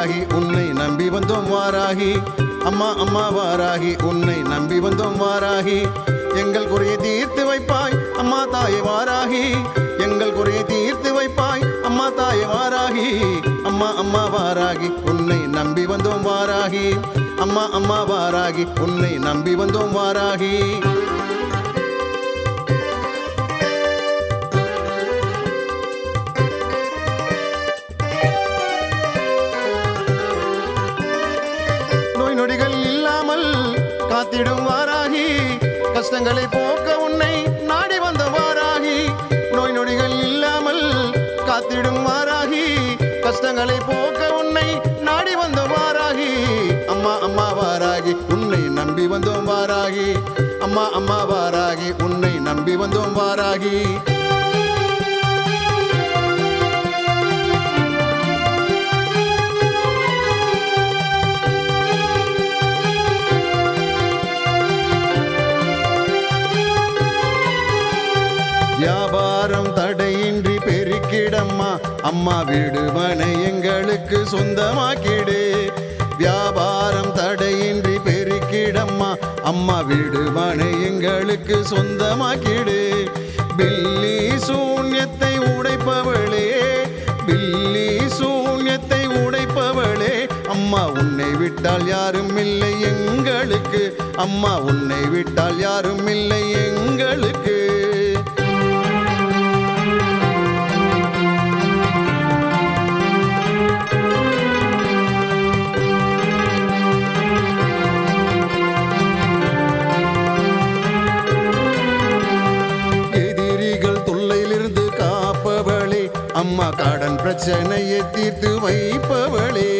வாராகி உன்னை நம்பி வந்தோம் வாராகி. அம்மா அம்மா வாராகி உன்னை நம்பி வந்தோம் வாராகி. எங்கள் குறையை தீர்த்து வைப்பாய் அம்மா தாயே வாராகி. எங்கள் குறையை தீர்த்து வைப்பாய் அம்மா தாயே வாராகி. அம்மா அம்மா வாராகி உன்னை நம்பி வந்தோம் வாராகி. அம்மா அம்மா வாராகி உன்னை நம்பி வந்தோம் வாராகி. நோய் நொடிகள் இல்லாமல் காத்திடும் வாராகி. கஷ்டங்களை போக்க உன்னை நாடி வந்த வாராகி. நோய் நொடிகள் இல்லாமல் காத்திடும் வாராகி. கஷ்டங்களை போக்க உன்னை நாடி வந்த வாராகி. அம்மா அம்மா வாராகி உன்னை நம்பி வந்தோம் வாராகி. அம்மா அம்மா வாராகி உன்னை நம்பி வந்தோம் வாராகி. வியாபாரம் தடையின்றி பெருக்கிடம்மா அம்மா வீடு மனை எங்களுக்கு சொந்தமாக்கிடு. வியாபாரம் தடையின்றி பெருக்கிடம்மா அம்மா வீடு மனை எங்களுக்கு சொந்தமாக்கிடு. பில்லி சூன்யத்தை உடைப்பவளே, பில்லி சூன்யத்தை உடைப்பவளே, அம்மா உன்னை விட்டால் யாரும் இல்லை எங்களுக்கு. அம்மா உன்னை விட்டால் யாரும் இல்லை எங்களுக்கு. அம்மா கடன் பிரச்சனையை தீர்த்து வைப்பவளே.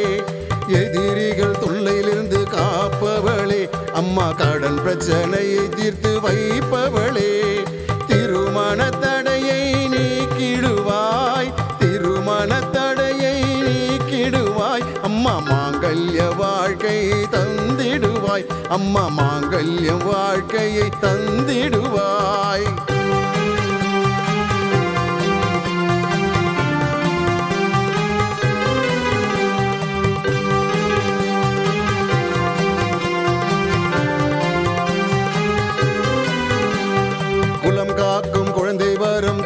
எதிரிகள் தொல்லையிலிருந்து காப்பவளே. அம்மா கடன் பிரச்சனையை தீர்த்து வைப்பவளே. திருமண தடையை நீக்கிடுவாய், திருமண தடையை நீக்கிடுவாய். அம்மா மாங்கல்ய வாழ்க்கை தந்திடுவாய். அம்மா மாங்கல்ய வாழ்க்கையை தந்திடுவாய்.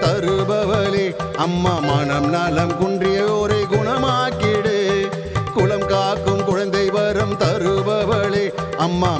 தருபவளே, அம்மா மனம் நலம் குன்றியோரை குணமாக்கிடு. குலம் காக்கும் குழந்தை வரம் தருபவளே, அம்மா